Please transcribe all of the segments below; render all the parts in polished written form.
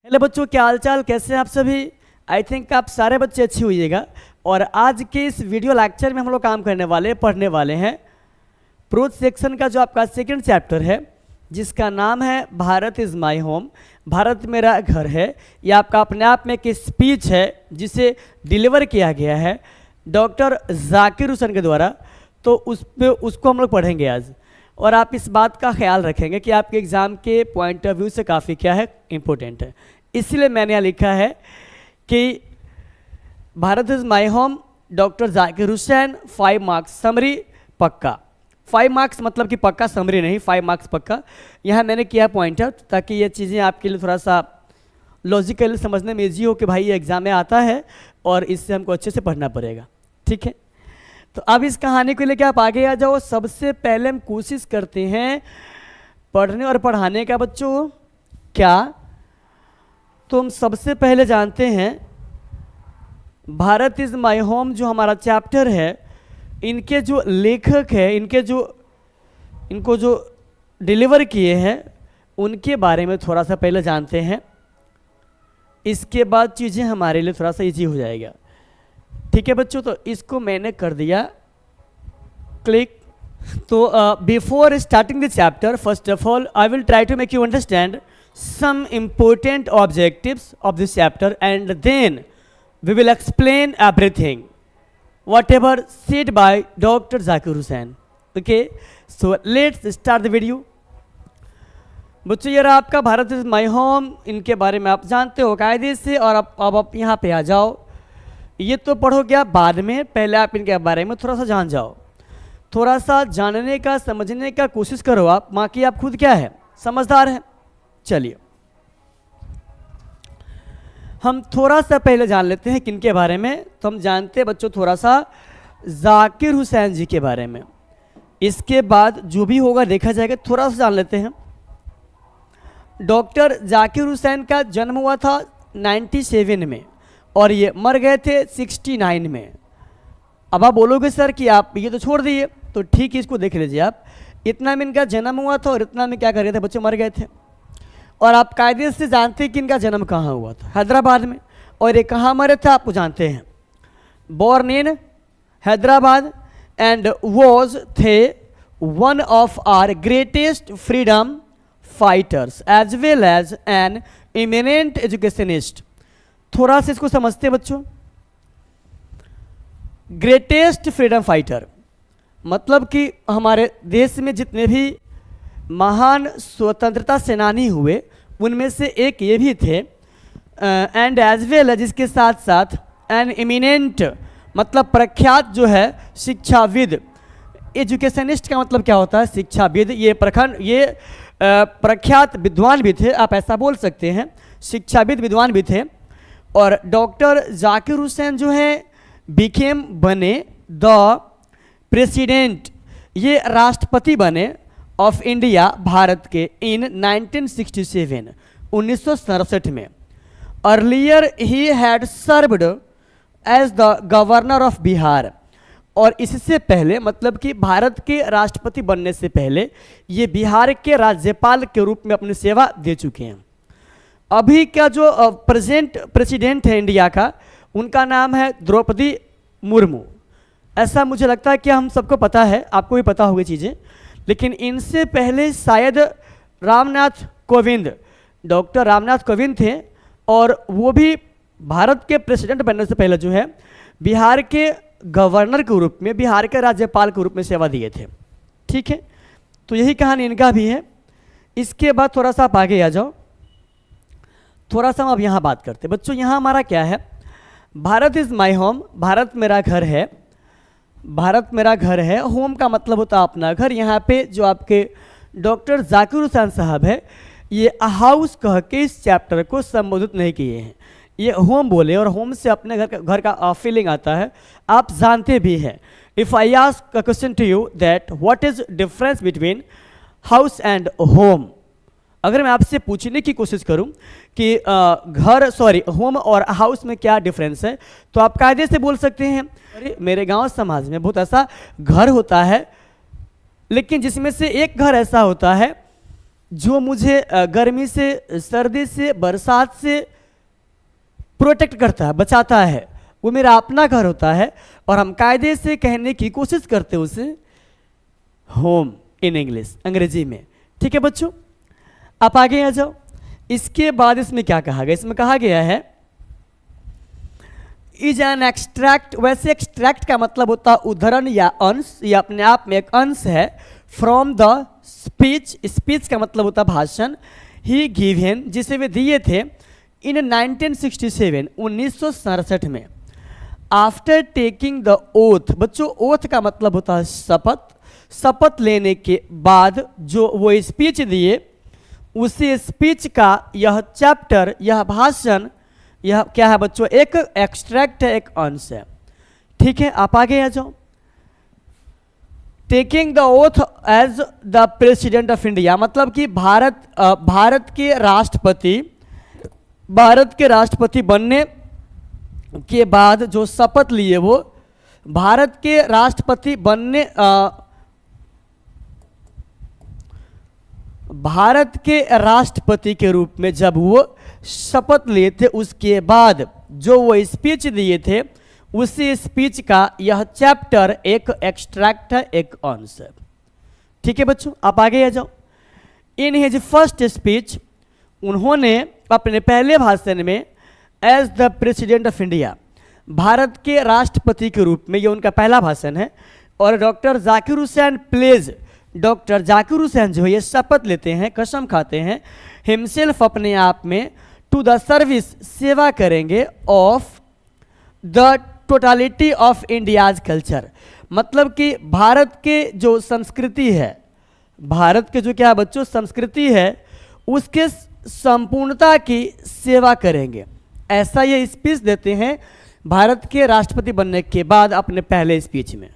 Hello बच्चों, क्या हाल चाल, कैसे हैं आप सभी। आई थिंक आप सारे बच्चे अच्छे होइएगा। और आज के इस वीडियो लेक्चर में हम लोग काम करने वाले पढ़ने वाले हैं प्रोज सेक्शन का जो आपका सेकंड चैप्टर है, जिसका नाम है Bharat is my home, Bharat मेरा घर है। ये आपका अपने आप में एक स्पीच है जिसे डिलीवर किया गया है डॉक्टर जाकिर हुसैन के द्वारा। तो उसको हम लोग पढ़ेंगे आज। और आप इस बात का ख्याल रखेंगे कि आपके एग्ज़ाम के पॉइंट ऑफ व्यू से काफ़ी क्या है, इम्पोर्टेंट है। इसलिए मैंने यहाँ लिखा है कि Bharat is my home, doctor Zakir Hussain, 5 marks summary पक्का। 5 मार्क्स मतलब कि पक्का, समरी नहीं, 5 मार्क्स पक्का। यहाँ मैंने किया पॉइंट आउट ताकि ये चीज़ें आपके लिए थोड़ा सा लॉजिकली समझने में ईजी हो कि भाई ये एग्ज़ाम में आता है और इससे हमको अच्छे से पढ़ना पड़ेगा। ठीक है, तो अब इस कहानी को लेकर आप आगे आ जाओ। सबसे पहले हम कोशिश करते हैं पढ़ने और पढ़ाने का बच्चों। क्या तो हम सबसे पहले जानते हैं भारत इज़ माई होम जो हमारा चैप्टर है, इनके जो लेखक है, इनको जो डिलीवर किए हैं उनके बारे में थोड़ा सा पहले जानते हैं। इसके बाद चीज़ें हमारे लिए थोड़ा सा इजी हो जाएगा। ठीक है बच्चों, तो इसको मैंने कर दिया क्लिक। तो before starting the chapter, first of all I will try to make you understand some important objectives of this chapter, and then we will explain everything whatever said by Dr. Zakir Hussain. Okay, so let's start the video. बच्चों, ये रहा आपका Bharat is my home, इनके बारे में आप जानते हो कायदे से। और अब आप यहाँ पे आ जाओ। ये तो पढ़ोगे आप बाद में, पहले आप इनके बारे में थोड़ा सा जान जाओ। थोड़ा सा जानने का, समझने का कोशिश करो आप, माँ की आप खुद क्या है, समझदार है। चलिए हम थोड़ा सा पहले जान लेते हैं किनके बारे में। तो हम जानते हैं बच्चों थोड़ा सा जाकिर हुसैन जी के बारे में। इसके बाद जो भी होगा देखा जाएगा। थोड़ा सा जान लेते हैं। डॉक्टर जाकिर हुसैन का जन्म हुआ था 97 में और ये मर गए थे 69 में। अब आप बोलोगे सर कि आप ये तो छोड़ दिए, तो ठीक है, इसको देख लीजिए आप। इतना में इनका जन्म हुआ था और इतना में क्या कर रहे थे बच्चे, मर गए थे। और आप कायदे से जानते हैं कि इनका जन्म कहाँ हुआ था, हैदराबाद में। और ये कहाँ मरे थे आपको जानते हैं, born in Hyderabad and was the one of our greatest freedom fighters as well as an eminent educationist. थोड़ा सा इसको समझते हैं बच्चों। ग्रेटेस्ट फ्रीडम फाइटर मतलब कि हमारे देश में जितने भी महान स्वतंत्रता सेनानी हुए उनमें से एक ये भी थे। एंड एज वेल एज, इसके साथ साथ एन इमिनेंट मतलब प्रख्यात जो है शिक्षाविद। एजुकेशनिस्ट का मतलब क्या होता है, शिक्षाविद। ये प्रख्यात विद्वान भी थे, आप ऐसा बोल सकते हैं, शिक्षाविद विद्वान भी थे। और डॉक्टर जाकिर हुसैन जो है बने द प्रेसिडेंट, ये राष्ट्रपति बने ऑफ इंडिया, भारत के, इन 1967 1967 में। अर्लियर ही had served as the governor of Bihar. और इससे पहले मतलब कि भारत के राष्ट्रपति बनने से पहले ये बिहार के राज्यपाल के रूप में अपनी सेवा दे चुके हैं। अभी का जो प्रेजेंट प्रेसिडेंट है इंडिया का, उनका नाम है द्रौपदी मुर्मू। ऐसा मुझे लगता है कि हम सबको पता है, आपको भी पता होगी चीज़ें। लेकिन इनसे पहले शायद रामनाथ कोविंद, डॉक्टर रामनाथ कोविंद थे। और वो भी भारत के प्रेसिडेंट बनने से पहले जो है बिहार के गवर्नर के रूप में, बिहार के राज्यपाल के रूप में सेवा दिए थे। ठीक है, तो यही कहानी इनका भी है। इसके बाद थोड़ा सा आप आगे आ जाओ। थोड़ा सा हम अब यहाँ बात करते हैं बच्चों। यहाँ हमारा क्या है, Bharat is my home, Bharat मेरा घर है। भारत मेरा घर है, होम का मतलब होता है अपना घर। यहाँ पे जो आपके डॉक्टर जाकिर हुसैन साहब है, ये हाउस कह के इस चैप्टर को संबोधित नहीं किए हैं, ये होम बोले। और होम से अपने घर का फीलिंग आता है, आप जानते भी हैं। If I ask a question to you that what is difference between house and home, अगर मैं आपसे पूछने की कोशिश करूं कि होम और हाउस में क्या डिफरेंस है, तो आप कायदे से बोल सकते हैं अरे मेरे गांव समाज में बहुत ऐसा घर होता है, लेकिन जिसमें से एक घर ऐसा होता है जो मुझे गर्मी से, सर्दी से, बरसात से प्रोटेक्ट करता है, बचाता है, वो मेरा अपना घर होता है और हम कायदे से कहने की कोशिश करते हैं उसे होम इन इंग्लिश, अंग्रेजी में। ठीक है बच्चों, आप आगे आ जाओ। इसके बाद इसमें क्या कहा गया, इसमें कहा गया है इज एन एक्सट्रैक्ट। वैसे एक्सट्रैक्ट का मतलब होता है उदाहरण या अंश, ये अपने आप में एक अंश है। फ्रॉम द स्पीच, स्पीच का मतलब होता है भाषण, ही गिवन, जिसे वे दिए थे इन 1967, 1967 में। आफ्टर टेकिंग द ओथ, बच्चों ओथ का मतलब होता है शपथ, शपथ लेने के बाद जो वो स्पीच दिए, उसी स्पीच का यह चैप्टर, यह भाषण, यह क्या है बच्चों, एक एक्सट्रैक्ट है, एक अंश है। ठीक है, आप आगे आ जाओ। Taking the oath as the president of India, मतलब कि भारत के राष्ट्रपति बनने के बाद जो शपथ लिए, वो भारत के राष्ट्रपति बनने भारत के राष्ट्रपति के रूप में जब वो शपथ लिए थे, उसके बाद जो वो स्पीच दिए थे, उसी स्पीच का यह चैप्टर एक एक्सट्रैक्ट है, एक अंश है। ठीक है बच्चों, आप आगे आ जाओ। इन हिज फर्स्ट स्पीच, उन्होंने अपने पहले भाषण में as the president of India, भारत के राष्ट्रपति के रूप में, यह उनका पहला भाषण है। और doctor Zakir Hussain pledge, doctor Zakir Hussain जो है ये शपथ लेते हैं, कसम खाते हैं, हिमसेल्फ अपने आप में, टू द सर्विस, सेवा करेंगे, of the totality of India's culture, मतलब कि भारत के जो संस्कृति है, भारत के जो क्या बच्चों संस्कृति है, उसके संपूर्णता की सेवा करेंगे। ऐसा ये स्पीच देते हैं भारत के राष्ट्रपति बनने के बाद अपने पहले स्पीच में,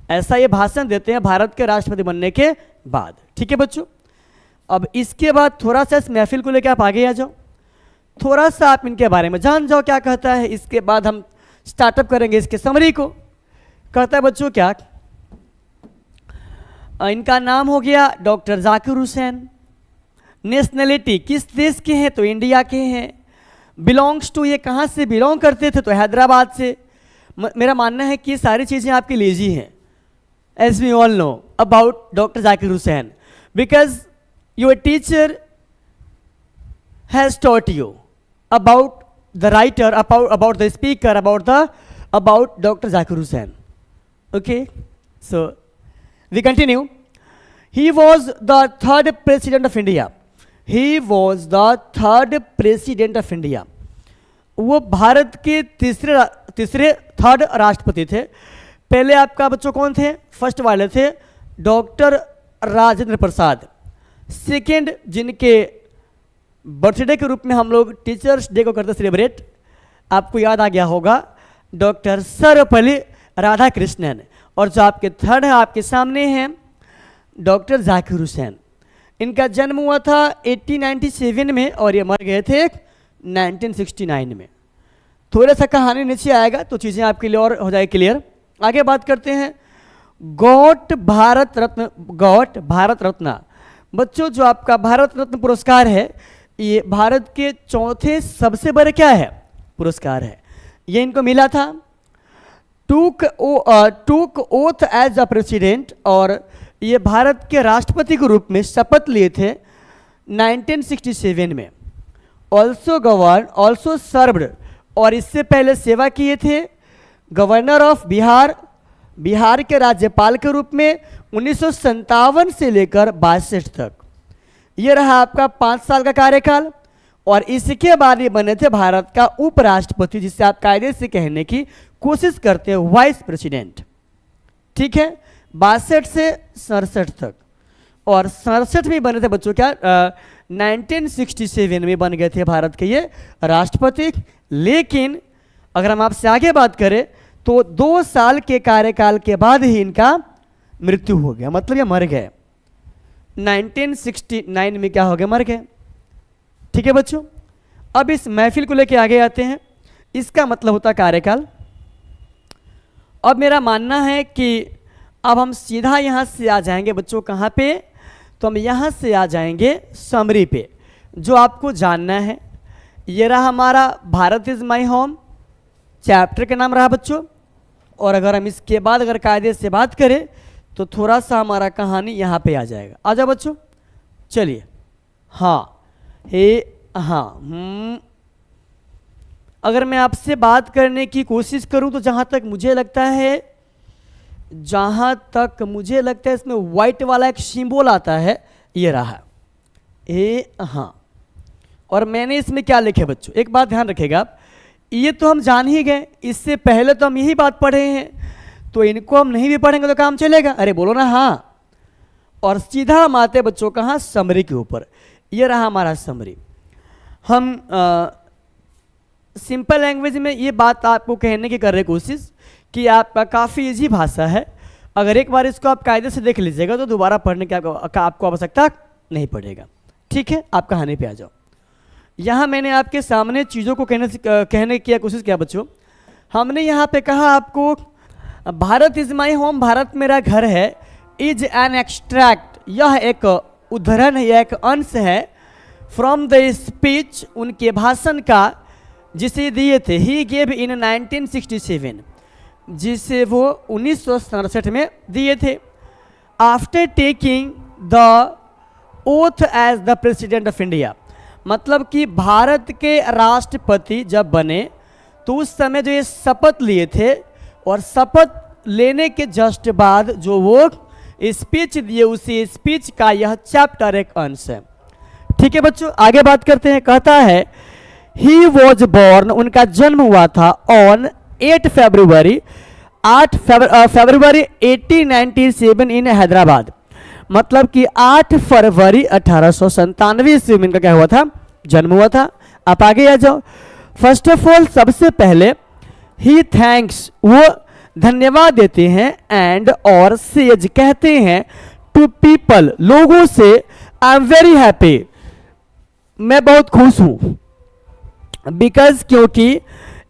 ऐसा ये भाषण देते हैं भारत के राष्ट्रपति बनने के बाद। ठीक है बच्चों, अब इसके बाद थोड़ा सा इस महफिल को लेकर आप आगे आ जाओ, थोड़ा सा आप इनके बारे में जान जाओ क्या कहता है। इसके बाद हम स्टार्टअप करेंगे इसके समरी को। कहता है बच्चों क्या, इनका नाम हो गया डॉक्टर जाकिर हुसैन। नेशनलिटी किस देश के हैं, तो इंडिया के हैं। बिलोंग्स टू, ये कहाँ से बिलोंग करते थे, तो हैदराबाद से। मेरा मानना है कि ये सारी चीज़ें आपके लिए इजी हैं, as we all know about doctor Zakir Hussain, because your teacher has taught you about the writer, about the speaker, about Dr. Zakir Hussain. Okay, so we continue. He was the third president of India. He was the third president of India. वो भारत के तीसरे third राष्ट्रपति थे। पहले आपका बच्चों कौन थे, फर्स्ट वाले थे डॉक्टर राजेंद्र प्रसाद। सेकेंड, जिनके बर्थडे के रूप में हम लोग टीचर्स डे को करते सेलिब्रेट, आपको याद आ गया होगा, डॉक्टर सर्वपल्ली राधाकृष्णन। और जो आपके थर्ड है आपके सामने हैं डॉक्टर जाकिर हुसैन। इनका जन्म हुआ था 1897 में और ये मर गए थे 1969 में। थोड़ा सा कहानी नीचे आएगा तो चीज़ें आपके लिए और हो जाए क्लियर। आगे बात करते हैं। गॉट भारत रत्न, बच्चों जो आपका भारत रत्न पुरस्कार है, ये भारत के चौथे सबसे बड़े क्या है पुरस्कार है। ये इनको मिला था। टूक ओथ एज अ प्रेसिडेंट, और ये भारत के राष्ट्रपति के रूप में शपथ लिए थे 1967 में। ऑल्सो गवर्न, ऑल्सो सर्व्ड, और इससे पहले सेवा किए थे गवर्नर ऑफ बिहार, बिहार के राज्यपाल के रूप में 1957 से लेकर 62 तक। ये रहा आपका 5 साल का कार्यकाल। और इसके बाद ये बने थे भारत का उपराष्ट्रपति, जिसे आप कायदे से कहने की कोशिश करते हैं वाइस प्रेसिडेंट। ठीक है, 62 से 67 तक। और 67 में बने थे बच्चों क्या 1967 में बन गए थे भारत के ये राष्ट्रपति। लेकिन अगर हम आपसे आगे बात करें तो 2 साल के कार्यकाल के बाद ही इनका मृत्यु हो गया, मतलब ये मर गए 1969 में। क्या हो गया, मर गए। ठीक है बच्चों, अब इस महफिल को लेके आगे आते हैं। इसका मतलब होता कार्यकाल। अब मेरा मानना है कि अब हम सीधा यहाँ से आ जाएंगे बच्चों कहाँ पे, तो हम यहाँ से आ जाएंगे समरी पे, जो आपको जानना है। ये रहा हमारा Bharat is my home, chapter का नाम रहा बच्चों। और अगर हम इसके बाद अगर कायदे से बात करें तो थोड़ा सा हमारा कहानी यहाँ पे आ जाएगा। आ जाओ बच्चों, चलिए। हाँ, हाँ, अगर मैं आपसे बात करने की कोशिश करूं तो जहाँ तक मुझे लगता है इसमें वाइट वाला एक सिंबल आता है, ये रहा हाँ। और मैंने इसमें क्या लिखे बच्चों, एक बात ध्यान रखिएगा, ये तो हम जान ही गए, इससे पहले तो हम यही बात पढ़े हैं, तो इनको हम नहीं भी पढ़ेंगे तो काम चलेगा? अरे बोलो ना हाँ। और सीधा हम आते बच्चों कहाँ, समरी के ऊपर। ये रहा हमारा समरी। हम सिंपल लैंग्वेज में ये बात आपको कहने की कर रहे कोशिश कि आपका काफ़ी इजी भाषा है। अगर एक बार इसको आप कायदे से देख लीजिएगा तो दोबारा पढ़ने की आपको आवश्यकता नहीं पड़ेगा। ठीक है, आप कहानी पे आ जाओ। यहाँ मैंने आपके सामने चीज़ों को कहने की कोशिश किया बच्चों। हमने यहाँ पे कहा आपको Bharat is my home, Bharat मेरा घर है, इज एन एक्सट्रैक्ट, यह एक उदाहरण है, यह एक अंश है फ्रॉम द स्पीच, उनके भाषण का जिसे दिए थे, ही गेव इन 1967, जिसे वो 1967 में दिए थे। After taking the oath as the president of India, मतलब कि भारत के राष्ट्रपति जब बने तो उस समय जो ये शपथ लिए थे, और शपथ लेने के जस्ट बाद जो वो स्पीच दिए, उसी स्पीच का यह चैप्टर एक अंश है। ठीक है बच्चों, आगे बात करते हैं। कहता है ही वॉज बॉर्न, उनका जन्म हुआ था ऑन 8 फरवरी 1897 इन हैदराबाद, मतलब कि 8 फरवरी 1897 ईस्वी में इनका क्या हुआ था, जन्म हुआ था। आप आगे आ जाओ। फर्स्ट ऑफ ऑल, सबसे पहले ही थैंक्स, वो धन्यवाद देते हैं, एंड और सेज कहते हैं, टू पीपल, लोगों से, आई एम वेरी हैप्पी, मैं बहुत खुश हूं, बिकॉज, क्योंकि,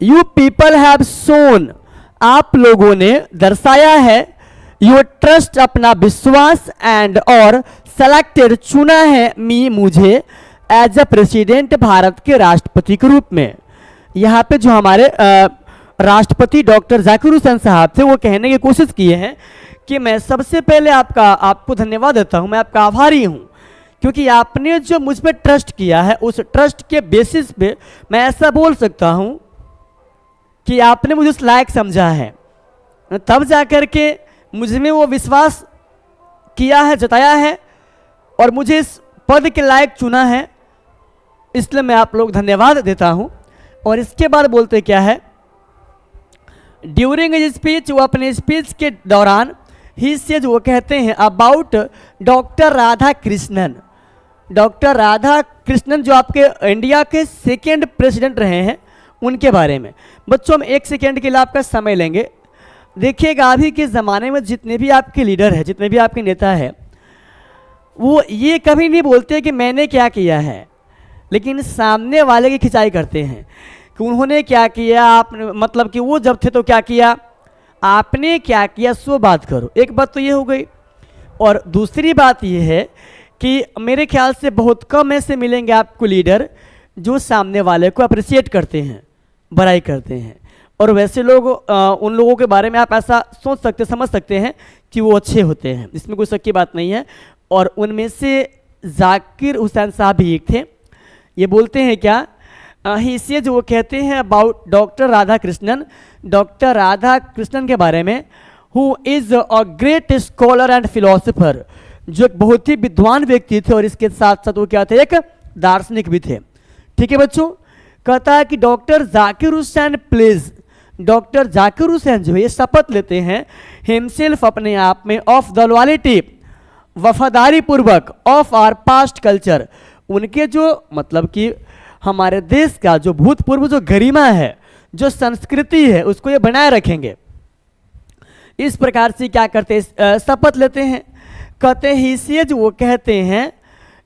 यू पीपल हैव शोन, आप लोगों ने दर्शाया है, योर ट्रस्ट, अपना विश्वास, एंड और सेलेक्टेड, चुना है, मी, मुझे, एज अ प्रेसिडेंट, भारत के राष्ट्रपति के रूप में। यहाँ पे जो हमारे राष्ट्रपति डॉक्टर जाकिर हुसैन साहब थे, वो कहने की कोशिश किए हैं कि मैं सबसे पहले आपको धन्यवाद देता हूँ, मैं आपका आभारी हूँ, क्योंकि आपने जो मुझ पर ट्रस्ट किया है, उस ट्रस्ट के बेसिस पे मैं ऐसा बोल सकता हूँ कि आपने मुझे उस लायक समझा है, तब जाकर के मुझ में वो विश्वास किया है, जताया है, और मुझे इस पद के लायक चुना है, इसलिए मैं आप लोग धन्यवाद देता हूँ। और इसके बाद बोलते क्या है, ड्यूरिंग हिज स्पीच, वो अपने स्पीच के दौरान, ही सेज, वो कहते हैं, about doctor Radha Krishnan, doctor Radha Krishnan जो आपके इंडिया के सेकेंड प्रेसिडेंट रहे हैं, उनके बारे में। बच्चों, हम 1 सेकेंड के लिए आपका समय लेंगे। देखिएगा, अभी के ज़माने में जितने भी आपके लीडर हैं, जितने भी आपके नेता हैं, वो ये कभी नहीं बोलते कि मैंने क्या किया है, लेकिन सामने वाले की खिंचाई करते हैं कि उन्होंने क्या किया, आप, मतलब कि वो जब थे तो क्या किया, आपने क्या किया, सो बात करो। एक बात तो ये हो गई। और दूसरी बात ये है कि मेरे ख्याल से बहुत कम ऐसे मिलेंगे आपको लीडर जो सामने वाले को अप्रिशिएट करते हैं, बड़ाई करते हैं। और वैसे लोग, उन लोगों के बारे में आप ऐसा सोच सकते, समझ सकते हैं कि वो अच्छे होते हैं, इसमें कोई शक की बात नहीं है। और उनमें से जाकिर हुसैन साहब भी एक थे। ये बोलते हैं क्या, ही जो वो कहते हैं about doctor Radha Krishnan, doctor Radha Krishnan के बारे में, who is a great scholar and philosopher, जो एक बहुत ही विद्वान व्यक्ति थे, और इसके साथ साथ वो क्या थे, एक दार्शनिक भी थे। ठीक है बच्चों, कहता है कि doctor Zakir Hussain please, doctor Zakir Hussain जो है ये शपथ लेते हैं हिमसेल्फ, अपने आप में, ऑफ द लॉयल्टी, वफादारी पूर्वक, ऑफ आवर पास्ट कल्चर, उनके जो, मतलब कि हमारे देश का जो भूतपूर्व जो गरिमा है, जो संस्कृति है, उसको ये बनाए रखेंगे। इस प्रकार से क्या करते हैं, शपथ लेते हैं। कहते हैं ही सेज, वो कहते हैं,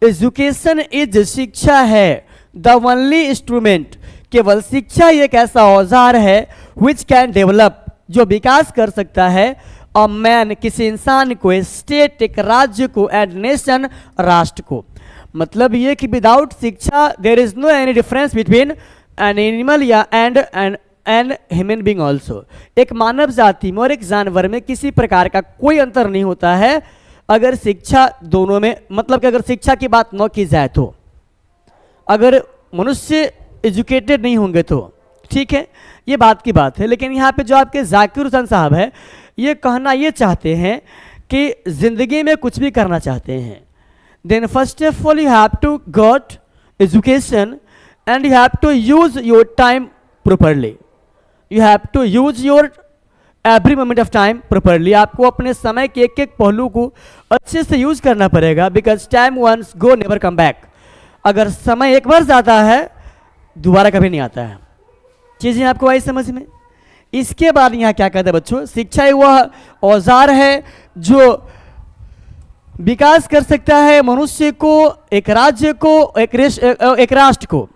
एजुकेशन इज, शिक्षा है, द ओनली इंस्ट्रूमेंट, केवल शिक्षा एक ऐसा औजार है, विच कैन डेवलप, जो विकास कर सकता है, अ मैन किसी इंसान को, ए स्टेट एक राज्य को, एंड नेशन राष्ट्र को। मतलब ये कि विदाउट शिक्षा there is no any difference between an animal या एंड ह्यूमन बीइंग ऑल्सो। एक मानव जाति में और एक जानवर में किसी प्रकार का कोई अंतर नहीं होता है अगर शिक्षा दोनों में, मतलब कि अगर शिक्षा की बात न की जाए तो, अगर मनुष्य एजुकेटेड नहीं होंगे तो, ठीक है, ये बात की बात है। लेकिन यहाँ पे जो आपके जाकिर हुसैन साहब है ये कहना ये चाहते हैं कि ज़िंदगी में कुछ भी करना चाहते हैं, then first of all you have to got education and you have to use your time properly. You have to use your every moment of time properly. आपको अपने समय के एक एक पहलू को अच्छे से यूज करना पड़ेगा, because time once go never come back. अगर समय एक बार जाता है दोबारा कभी नहीं आता है। चीज़ें आपको आई समझ में? इसके बाद यहाँ क्या कहते हैं बच्चों, शिक्षा वह औजार है जो विकास कर सकता है मनुष्य को, एक राज्य को, एक राष्ट्र को।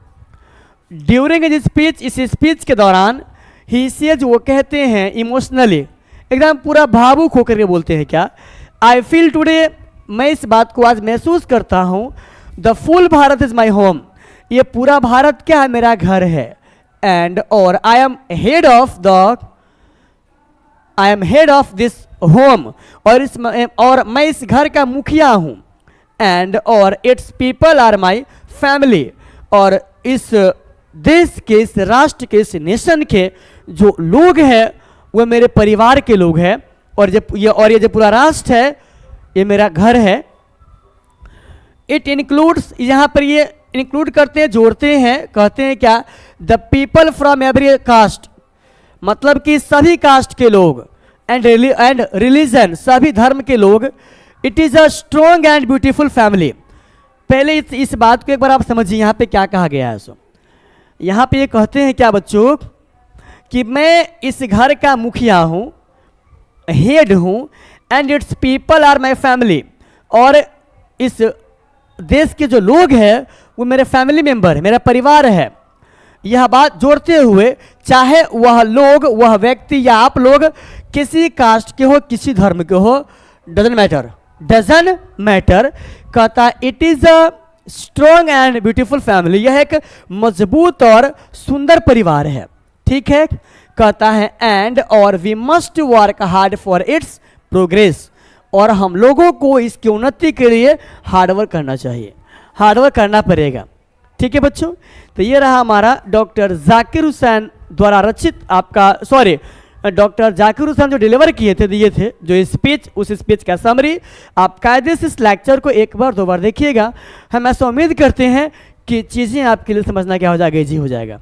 ड्यूरिंग इस स्पीच, इस स्पीच के दौरान ही सेज, वो कहते हैं इमोशनली, एकदम पूरा भावुक होकर के बोलते हैं क्या, आई फील टुडे, मैं इस बात को आज महसूस करता हूँ, the full Bharat is my home, ये पूरा भारत क्या है, मेरा घर है। एंड और I am head of this home, और मैं इस घर का मुखिया हूँ। एंड और it's people are my family, और इस देश के, इस राष्ट्र के, इस नेशन के जो लोग हैं वो मेरे परिवार के लोग हैं, और ये जो पूरा राष्ट्र है ये मेरा घर है। इट इंक्लूड्स, यहाँ पर ये इंक्लूड करते हैं, जोड़ते हैं, कहते हैं क्या, the people from every caste, मतलब कि सभी कास्ट के लोग, एंड रिलीजन, सभी धर्म के लोग। It is a strong and beautiful family. पहले इस बात को एक बार आप समझिए, यहाँ पे क्या कहा गया है। सो यहाँ पे ये कहते हैं क्या बच्चों, कि मैं इस घर का मुखिया हूँ, हेड हूँ, and it's people are my family, और इस देश के जो लोग हैं वो मेरे फैमिली मेंबर है, मेरा परिवार है। यह बात जोड़ते हुए, चाहे वह लोग, वह व्यक्ति या आप लोग किसी कास्ट के हो, किसी धर्म के हो, डजन मैटर, कहता it is a strong and beautiful family, यह एक मजबूत और सुंदर परिवार है, ठीक है। कहता है एंड और we must work hard for its progress, और हम लोगों को इसकी उन्नति के लिए हार्डवर्क करना चाहिए, हार्डवर्क करना पड़ेगा, ठीक है बच्चों। तो ये रहा हमारा डॉक्टर जाकिर हुसैन द्वारा रचित, आपका सॉरी, डॉक्टर जाकिर हुसैन जो डिलीवर किए थे, दिए थे जो स्पीच, उस स्पीच का समरी। आप कायदे से इस लेक्चर को एक बार दो बार देखिएगा। हम ऐसा उम्मीद करते हैं कि चीज़ें आपके लिए समझना क्या हो जाएगा, इजी हो जाएगा,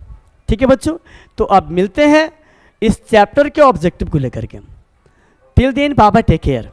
ठीक है बच्चों। तो अब मिलते हैं इस चैप्टर के ऑब्जेक्टिव को लेकर के। टिल देन बाबा टेक केयर।